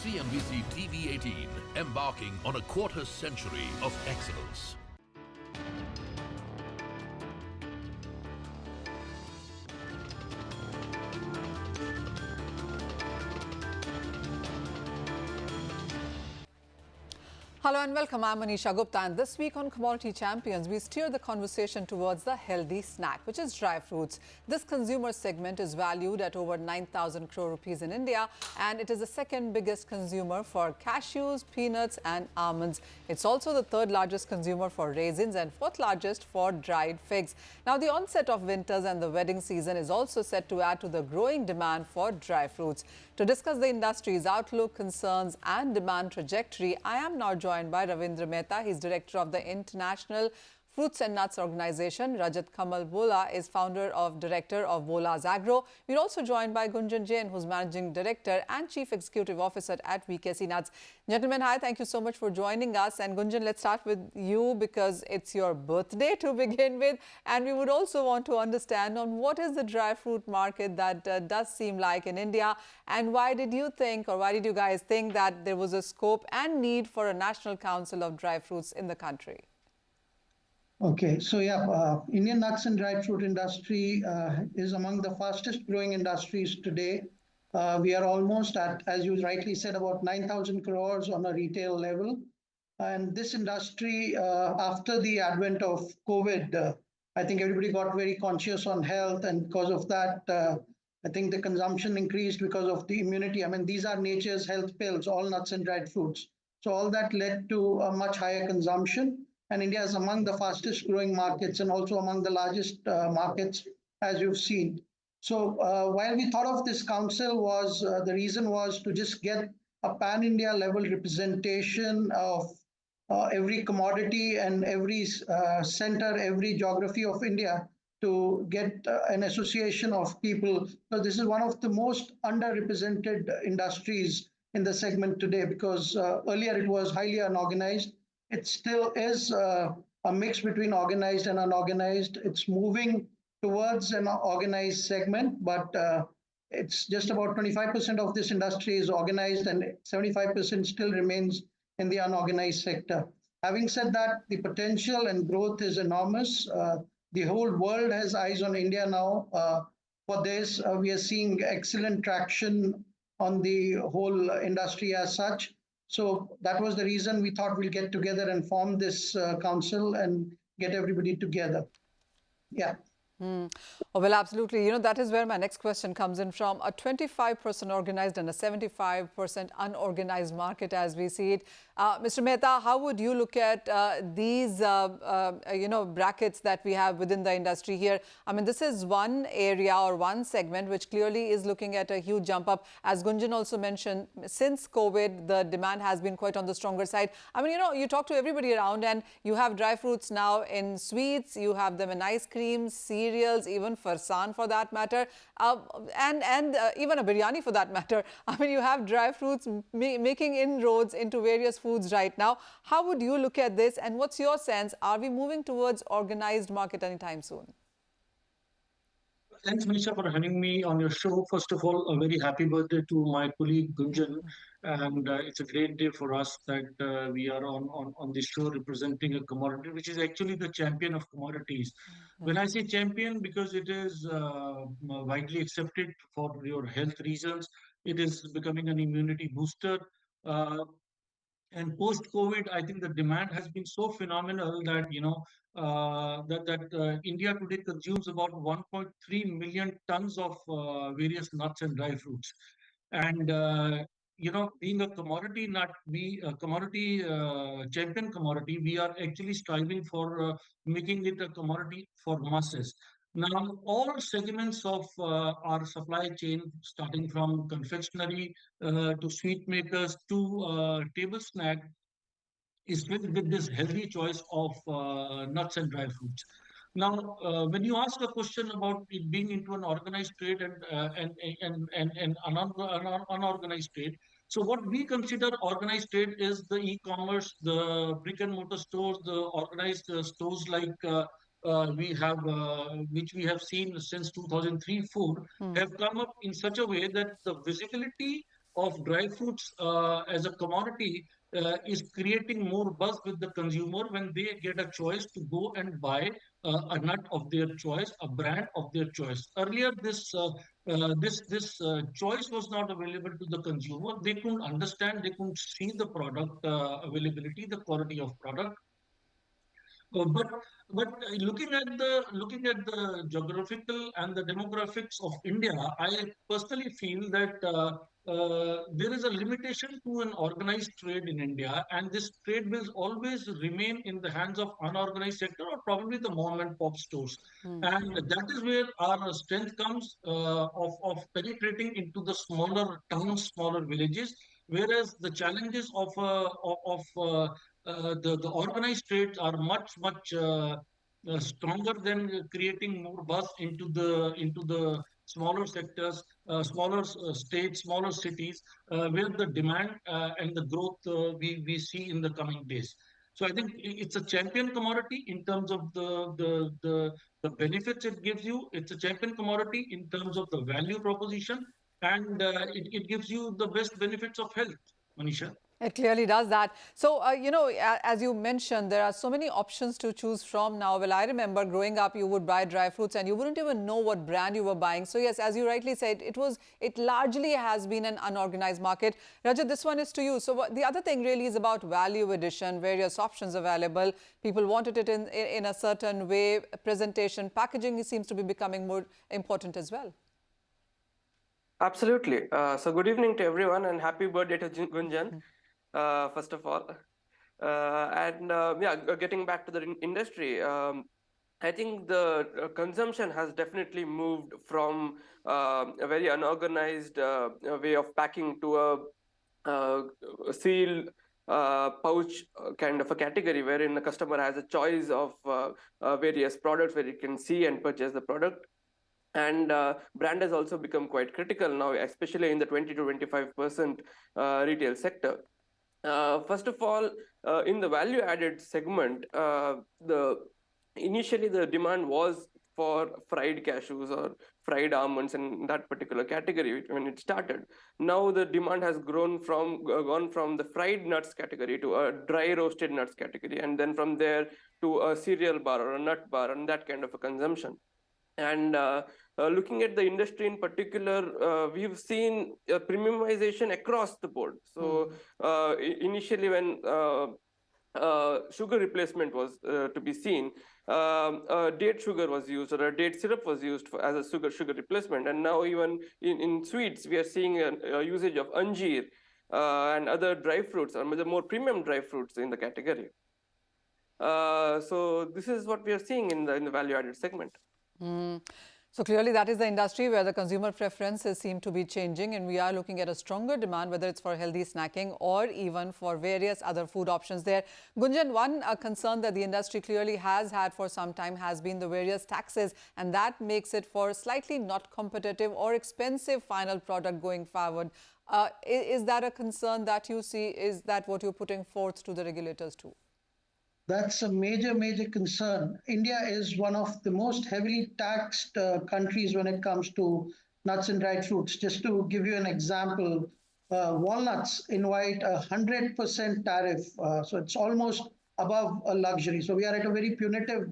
CNBC TV18, embarking on a quarter century of excellence. Hello and welcome. I'm Manisha Gupta, and this week on Commodity Champions, we steer the conversation towards the healthy snack, which is dry fruits. This consumer segment is valued at over 9,000 crore rupees in India, and it is the second biggest consumer for cashews, peanuts and almonds. It's also the third largest consumer for raisins and fourth largest for dried figs. Now, the onset of winters and the wedding season is also set to add to the growing demand for dry fruits. To discuss the industry's outlook, concerns and demand trajectory, I am now joined by Ravindra Mehta. He's director of the International Fruits and Nuts Organization. Rajat Kamal Bola is founder of director of Bola's Agro. We're also joined by Gunjan Jain, who's managing director and chief executive officer at VKC Nuts. Gentlemen, hi, thank you so much for joining us. And Gunjan, let's start with you because it's your birthday to begin with. And we would also want to understand on what is the dry fruit market that does seem like in India, and why did you think, or why did you guys think that there was a scope and need for a national council of dry fruits in the country? Okay, so Indian nuts and dried fruit industry is among the fastest growing industries today. We are almost at, as you rightly said, about 9,000 crores on a retail level. And this industry, after the advent of COVID, I think everybody got very conscious on health. And because of that, I think the consumption increased because of the immunity. I mean, these are nature's health pills, all nuts and dried fruits. So all that led to a much higher consumption. And India is among the fastest growing markets and also among the largest markets, as you've seen. So while we thought of this council was, the reason was to just get a pan-India level representation of every commodity and every center, every geography of India to get an association of people. So this is one of the most underrepresented industries in the segment today because earlier it was highly unorganized. It still is a mix between organized and unorganized. It's moving towards an organized segment, but it's just about 25% of this industry is organized and 75% still remains in the unorganized sector. Having said that, the potential and growth is enormous. The whole world has eyes on India now. For this, we are seeing excellent traction on the whole industry as such. So that was the reason we thought we'll get together and form this council and get everybody together. Yeah. Oh, well, absolutely. You know, that is where my next question comes in from. A 25% organized and a 75% unorganized market as we see it. Mr. Mehta, how would you look at these, brackets that we have within the industry here? I mean, this is one area or one segment which clearly is looking at a huge jump up. As Gunjan also mentioned, since COVID, the demand has been quite on the stronger side. I mean, you talk to everybody around and you have dry fruits now in sweets, you have them in ice creams, cereals, even farsan for that matter, and even a biryani for that matter. I mean, you have dry fruits making inroads into various foods right now. How would you look at this, and what's your sense? Are we moving towards organized market anytime soon? Thanks, Manisha, for having me on your show. First of all, a very happy birthday to my colleague Gunjan. And it's a great day for us that we are on this show representing a commodity, which is actually the champion of commodities. When I say champion, because it is widely accepted for your health reasons, it is becoming an immunity booster. And post-COVID, I think the demand has been so phenomenal that, India today consumes about 1.3 million tons of various nuts and dry fruits. And, being a commodity nut, champion commodity, we are actually striving for making it a commodity for masses. Now, all segments of our supply chain, starting from confectionery to sweet makers to table snack, is filled with this healthy choice of nuts and dry fruits. Now, when you ask a question about it being into an organized trade and unorganized trade, so what we consider organized trade is the e-commerce, the brick and mortar stores, the organized stores like which we have seen since 2003-4, have come up in such a way that the visibility of dry fruits as a commodity is creating more buzz with the consumer when they get a choice to go and buy a nut of their choice, a brand of their choice. Earlier, this choice was not available to the consumer. They couldn't understand, they couldn't see the product availability, the quality of product. But looking at the geographical and the demographics of India, I personally feel that there is a limitation to an organized trade in India, and this trade will always remain in the hands of unorganized sector or probably the mom and pop stores. And that is where our strength comes of penetrating into the smaller towns, smaller villages, whereas the challenges of the organized trades are much stronger than creating more buzz into the smaller sectors, smaller states, smaller cities, where the demand and the growth we see in the coming days. So I think it's a champion commodity in terms of the benefits it gives you. It's a champion commodity in terms of the value proposition, and it gives you the best benefits of health, Manisha. It clearly does that. So, as you mentioned, there are so many options to choose from now. Well, I remember growing up, you would buy dry fruits and you wouldn't even know what brand you were buying. So, yes, as you rightly said, it largely has been an unorganized market. Rajat, this one is to you. So, the other thing really is about value addition, various options available. People wanted it in a certain way. Presentation, packaging seems to be becoming more important as well. Absolutely. So good evening to everyone and happy birthday to Gunjan, first of all. Getting back to the industry, I think the consumption has definitely moved from a very unorganized way of packing to a sealed pouch kind of a category wherein the customer has a choice of various products where he can see and purchase the product. And brand has also become quite critical now, especially in the 20 to 25% retail sector. First of all, in the value-added segment, initially the demand was for fried cashews or fried almonds in that particular category when it started. Now the demand has gone from the fried nuts category to a dry roasted nuts category, and then from there to a cereal bar or a nut bar and that kind of a consumption. And looking at the industry in particular, we've seen premiumization across the board. So initially when sugar replacement was to be seen, date sugar was used or a date syrup was used as a sugar replacement. And now even in sweets, we are seeing a usage of anjeer and other dry fruits, or the more premium dry fruits in the category. So this is what we are seeing in the value-added segment. So clearly that is the industry where the consumer preferences seem to be changing, and we are looking at a stronger demand, whether it's for healthy snacking or even for various other food options there. Gunjan, one concern that the industry clearly has had for some time has been the various taxes, and that makes it for slightly not competitive or expensive final product going forward. Is that a concern that you see? Is that what you're putting forth to the regulators too? That's a major, major concern. India is one of the most heavily taxed countries when it comes to nuts and dried fruits. Just to give you an example, walnuts invite 100% tariff. So it's almost above a luxury. So we are at a very punitive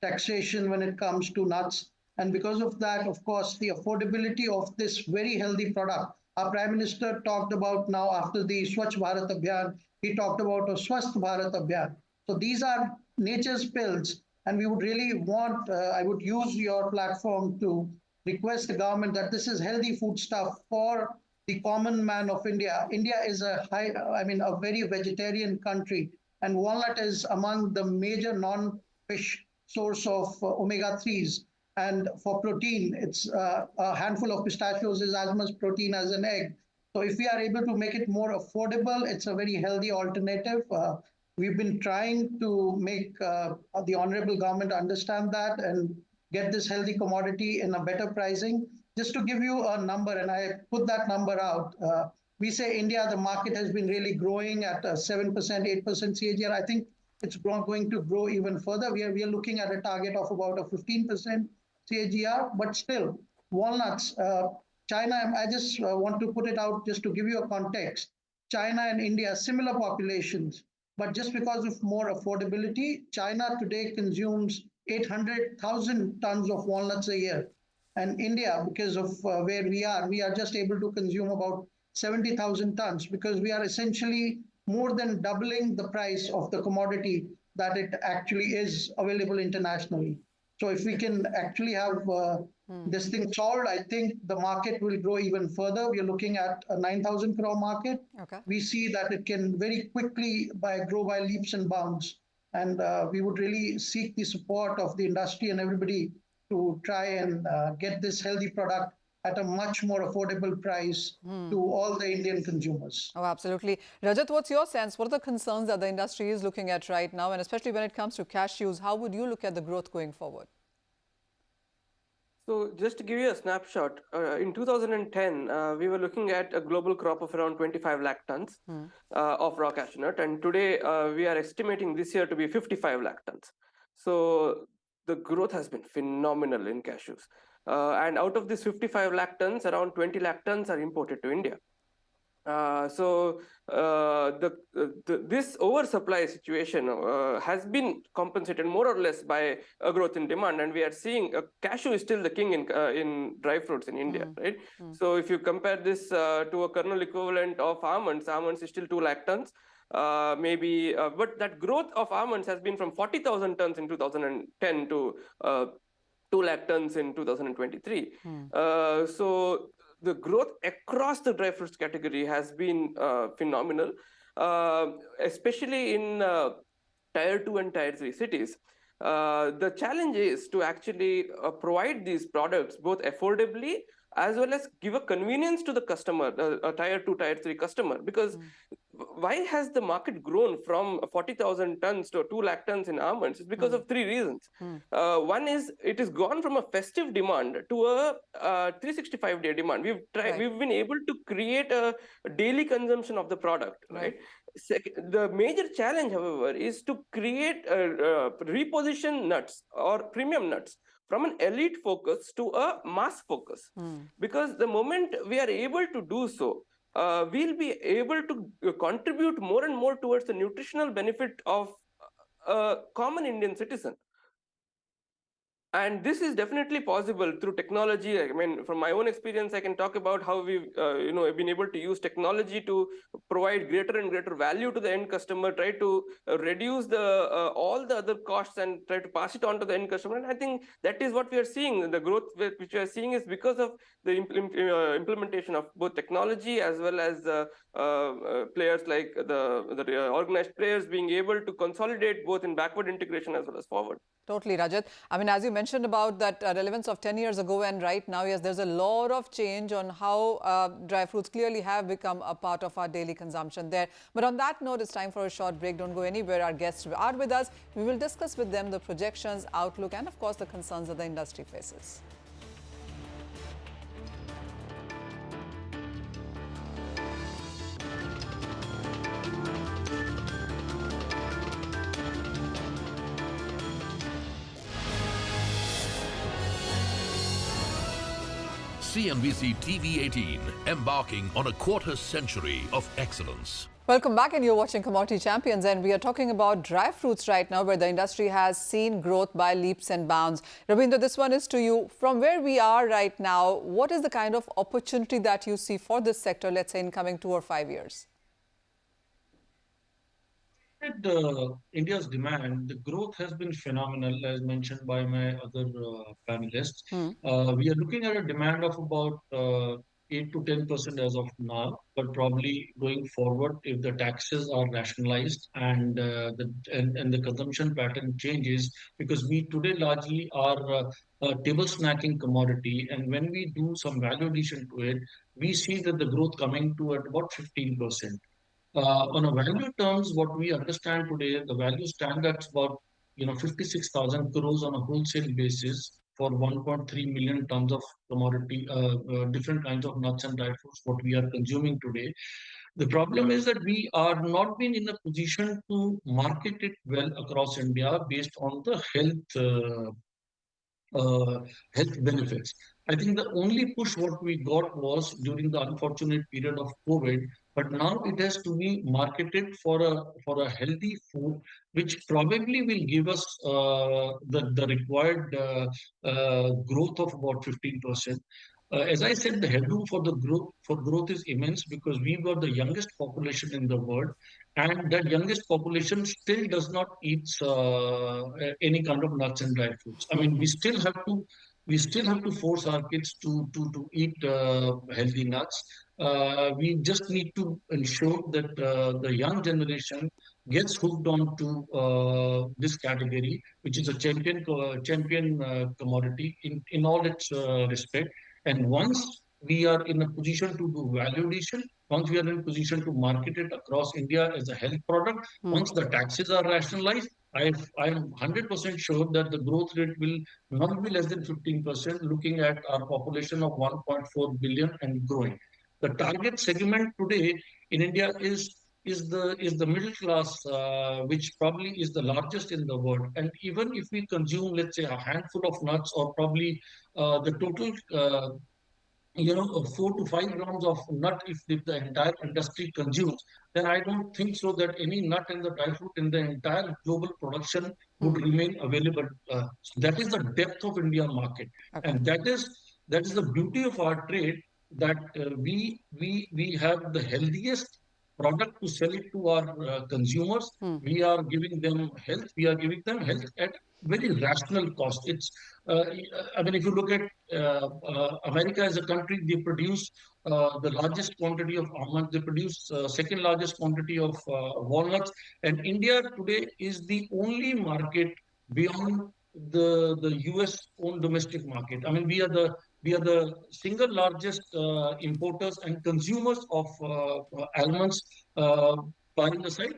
taxation when it comes to nuts. And because of that, of course, the affordability of this very healthy product. Our Prime Minister talked about now after the Swachh Bharat Abhiyan, he talked about a Swasth Bharat Abhiyan. So these are nature's pills, and we would really want, I would use your platform to request the government that this is healthy food stuff for the common man of India. India is a very vegetarian country, and walnut is among the major non-fish source of omega-3s. And for protein, it's a handful of pistachios is as much protein as an egg. So if we are able to make it more affordable, it's a very healthy alternative. We've been trying to make the honorable government understand that and get this healthy commodity in a better pricing. Just to give you a number, and I put that number out, we say India, the market has been really growing at 7%, 8% CAGR. I think it's going to grow even further. We are looking at a target of about a 15% CAGR, but still, walnuts, China, I just want to put it out just to give you a context. China and India, similar populations, but just because of more affordability, China today consumes 800,000 tons of walnuts a year. And India, because of where we are just able to consume about 70,000 tons because we are essentially more than doubling the price of the commodity that it actually is available internationally. So if we can actually have this thing solved, I think the market will grow even further. We are looking at a 9,000 crore market. Okay. We see that it can very quickly grow by leaps and bounds. And we would really seek the support of the industry and everybody to try and get this healthy product at a much more affordable price to all the Indian consumers. Oh, absolutely. Rajat, what's your sense? What are the concerns that the industry is looking at right now? And especially when it comes to cashews, how would you look at the growth going forward? So just to give you a snapshot, in 2010, we were looking at a global crop of around 25 lakh tons of raw cashew nut. And today, we are estimating this year to be 55 lakh tons. So the growth has been phenomenal in cashews. And out of this 55 lakh tons, around 20 lakh tons are imported to India. This oversupply situation has been compensated more or less by a growth in demand, and we are seeing cashew is still the king in dry fruits in India, right? So if you compare this to a kernel equivalent of almonds is still 2 lakh tons. But that growth of almonds has been from 40,000 tons in 2010 to 2 lakh tons in 2023. So the growth across the dry fruits category has been phenomenal, especially in tier 2 and tier 3 cities. The challenge is to actually provide these products both affordably as well as give a convenience to the customer, a tier 2, tier 3 customer, because why has the market grown from 40,000 tons to 2 lakh tons in almonds? It's because of 3 reasons. One is it has gone from a festive demand to a 365-day demand. We've been able to create a daily consumption of the product, right? The major challenge, however, is to create reposition nuts or premium nuts from an elite focus to a mass focus. Because the moment we are able to do so, we'll be able to contribute more and more towards the nutritional benefit of a common Indian citizen. And this is definitely possible through technology. I mean, from my own experience, I can talk about how we've been able to use technology to provide greater and greater value to the end customer, try to reduce all the other costs and try to pass it on to the end customer. And I think that is what we are seeing. The growth which we are seeing is because of the implementation of both technology as well as players like the organized players being able to consolidate both in backward integration as well as forward. Totally, Rajat. I mean, as you mentioned about that relevance of 10 years ago and right now, yes, there's a lot of change on how dry fruits clearly have become a part of our daily consumption there. But on that note, it's time for a short break. Don't go anywhere. Our guests are with us. We will discuss with them the projections, outlook, and of course, the concerns that the industry faces. CNBC TV18, embarking on a quarter century of excellence. Welcome back, and you're watching Commodity Champions, and we are talking about dry fruits right now, where the industry has seen growth by leaps and bounds. Ravinder, this one is to you. From where we are right now, what is the kind of opportunity that you see for this sector, let's say, in coming 2 or 5 years? India's demand, the growth has been phenomenal, as mentioned by my other panelists. We are looking at a demand of about 8 to 10% as of now, but probably going forward, if the taxes are rationalized and the consumption pattern changes, because we today largely are a table snacking commodity, and when we do some value addition to it, we see that the growth coming to at about 15%. On a value terms, what we understand today, the value stands at about 56,000 crores on a wholesale basis for 1.3 million tons of commodity, different kinds of nuts and dry fruits, what we are consuming today. The problem is that we are not been in a position to market it well across India based on the health benefits. I think the only push what we got was during the unfortunate period of COVID, but now it has to be marketed for a healthy food, which probably will give us the required growth of about 15%. As I said, the headroom for growth is immense because we've got the youngest population in the world, and that youngest population still does not eat any kind of nuts and dry fruits. I mean, we still have to force our kids to eat healthy nuts. We just need to ensure that the young generation gets hooked on to this category, which is a champion commodity in all its respect. And once we are in a position to do value addition, once we are in a position to market it across India as a health product, once the taxes are rationalized, I am 100% sure that the growth rate will not be less than 15%, looking at our population of 1.4 billion and growing. The target segment today in India is the middle class, which probably is the largest in the world. And even if we consume, let's say, a handful of nuts, or probably the total 4 to 5 grams of nut, if the entire industry consumes, then I don't think so that any nut and the dry fruit in the entire global production would remain available. So that is the depth of India market, and that is the beauty of our trade, that we have the healthiest product to sell it to our consumers. We are giving them health. We are giving them health at very rational cost. I mean, if you look at America as a country, they produce the largest quantity of almonds. They produce second largest quantity of walnuts. And India today is the only market beyond the US own domestic market. I mean, we are the single largest importers and consumers of almonds, barring aside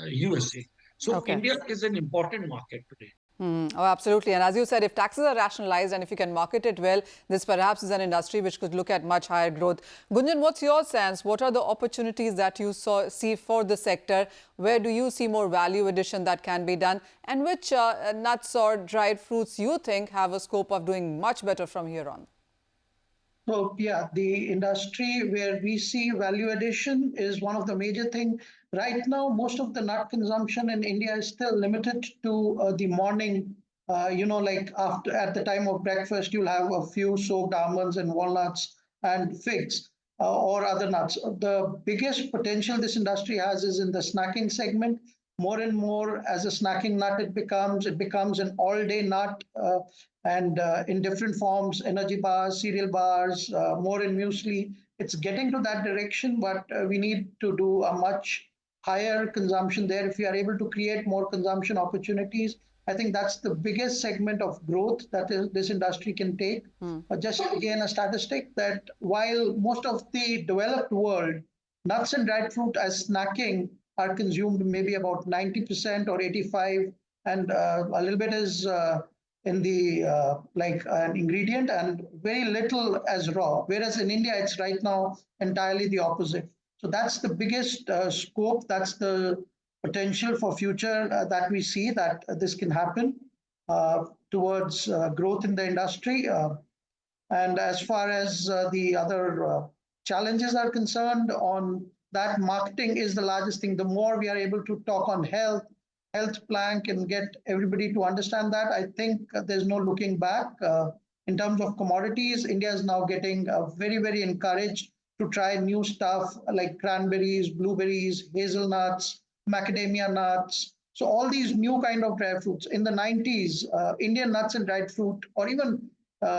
USA. So India is an important market today. Oh, absolutely. And as you said, if taxes are rationalized and if you can market it well, this perhaps is an industry which could look at much higher growth. Gunjan, what's your sense? What are the opportunities that you see for the sector? Where do you see more value addition that can be done? And which nuts or dried fruits you think have a scope of doing much better from here on? So yeah, the industry where we see value addition is one of the major things. Right now, most of the nut consumption in India is still limited to the morning. Like at the time of breakfast, you'll have a few soaked almonds and walnuts and figs or other nuts. The biggest potential this industry has is in the snacking segment. More and more, as a snacking nut, it becomes an all-day nut, and in different forms, energy bars, cereal bars, more in muesli. It's getting to that direction, but we need to do a much higher consumption there. If we are able to create more consumption opportunities, I think that's the biggest segment of growth that this industry can take. Just again, a statistic that while most of the developed world, nuts and dried fruit as snacking are consumed maybe about 90% or 85%, and a little bit is in the like an ingredient, and very little as raw. Whereas in India, it's right now entirely the opposite. So that's the biggest scope. That's the potential for future that we see that this can happen towards growth in the industry. And as far as the other challenges are concerned, on that, marketing is the largest thing. The more we are able to talk on health plank and get everybody to understand that, I think there's no looking back. In terms of commodities, India is now getting very, very encouraged to try new stuff like cranberries, blueberries, hazelnuts, macadamia nuts. So all these new kind of dry fruits. In the 90s, Indian nuts and dried fruit, or even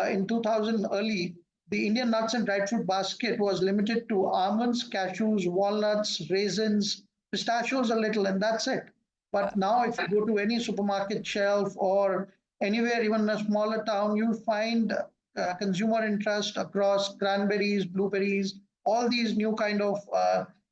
in 2000 early, the Indian nuts and dried fruit basket was limited to almonds, cashews, walnuts, raisins, pistachios a little, and that's it. But now if you go to any supermarket shelf or anywhere, even in a smaller town, you'll find consumer interest across cranberries, blueberries, all these new kind of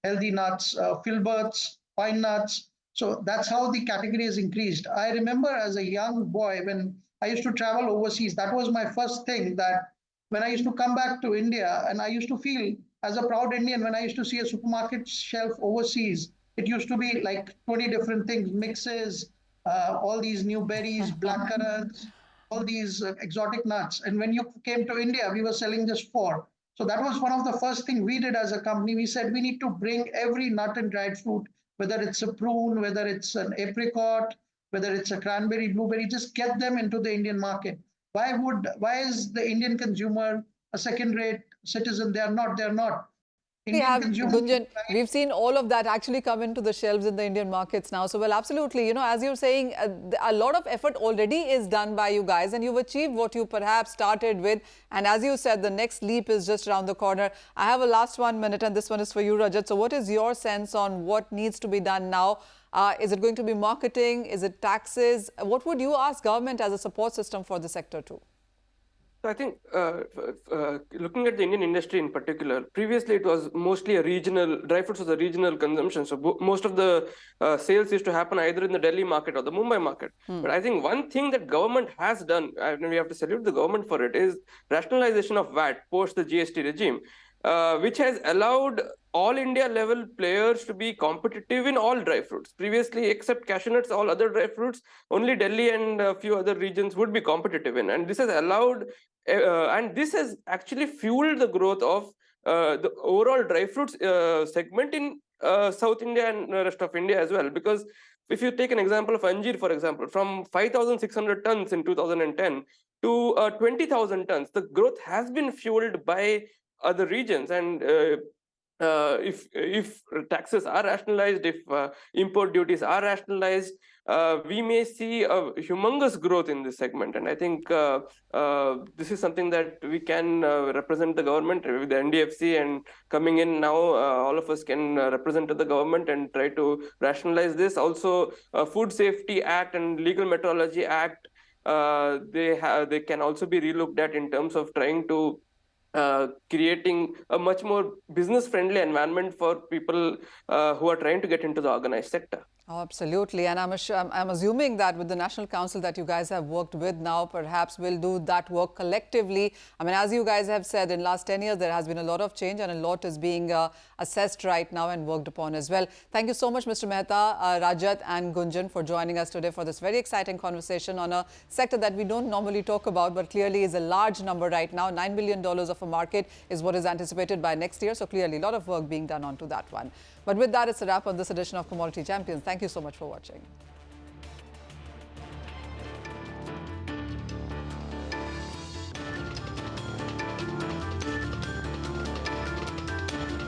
healthy nuts, filberts, pine nuts. So that's how the category has increased. I remember as a young boy, when I used to travel overseas, that was my first thing, that when I used to come back to India, and I used to feel as a proud Indian, when I used to see a supermarket shelf overseas, it used to be like 20 different things, mixes, all these new berries, blackcurrants. all these exotic nuts. And when you came to India, we were selling just 4. So that was one of the first things we did as a company. We said we need to bring every nut and dried fruit, whether it's a prune, whether it's an apricot, whether it's a cranberry, blueberry, just get them into the Indian market. Why is the Indian consumer a second-rate citizen? They are not. We have, Gunjan, we've seen all of that actually come into the shelves in the Indian markets now. So, well, absolutely, as you're saying, a lot of effort already is done by you guys, and you've achieved what you perhaps started with. And as you said, the next leap is just around the corner. I have a last 1 minute, and this one is for you, Rajat. So what is your sense on what needs to be done now? Is it going to be marketing? Is it taxes? What would you ask government as a support system for the sector too? So I think looking at the Indian industry in particular, previously it was mostly a regional, dry fruits was a regional consumption. So most of the sales used to happen either in the Delhi market or the Mumbai market. But I think one thing that government has done, and we have to salute the government for it, is rationalization of VAT post the GST regime, which has allowed all India level players to be competitive in all dry fruits. Previously, except cashew nuts, all other dry fruits, only Delhi and a few other regions would be competitive in. And this has allowed, and this has actually fueled the growth of the overall dry fruits segment in South India and the rest of India as well. Because if you take an example of Anjeer, for example, from 5,600 tons in 2010 to 20,000 tons, the growth has been fueled by other regions. And if taxes are rationalized, if import duties are rationalized, we may see a humongous growth in this segment. And I think this is something that we can represent the government with the NDFC, and coming in now, all of us can represent to the government and try to rationalize this. Also, Food Safety Act and Legal Metrology Act, they can also be relooked at in terms of trying to creating a much more business-friendly environment for people who are trying to get into the organized sector. Oh, absolutely. And I'm assuming that with the National Council that you guys have worked with now, perhaps we'll do that work collectively. I mean, as you guys have said, in last 10 years, there has been a lot of change and a lot is being assessed right now and worked upon as well. Thank you so much, Mr. Mehta, Rajat and Gunjan, for joining us today for this very exciting conversation on a sector that we don't normally talk about, but clearly is a large number right now. $9 billion of a market is what is anticipated by next year. So clearly a lot of work being done onto that one. But with that, it's a wrap on this edition of Commodity Champions. Thank you so much for watching.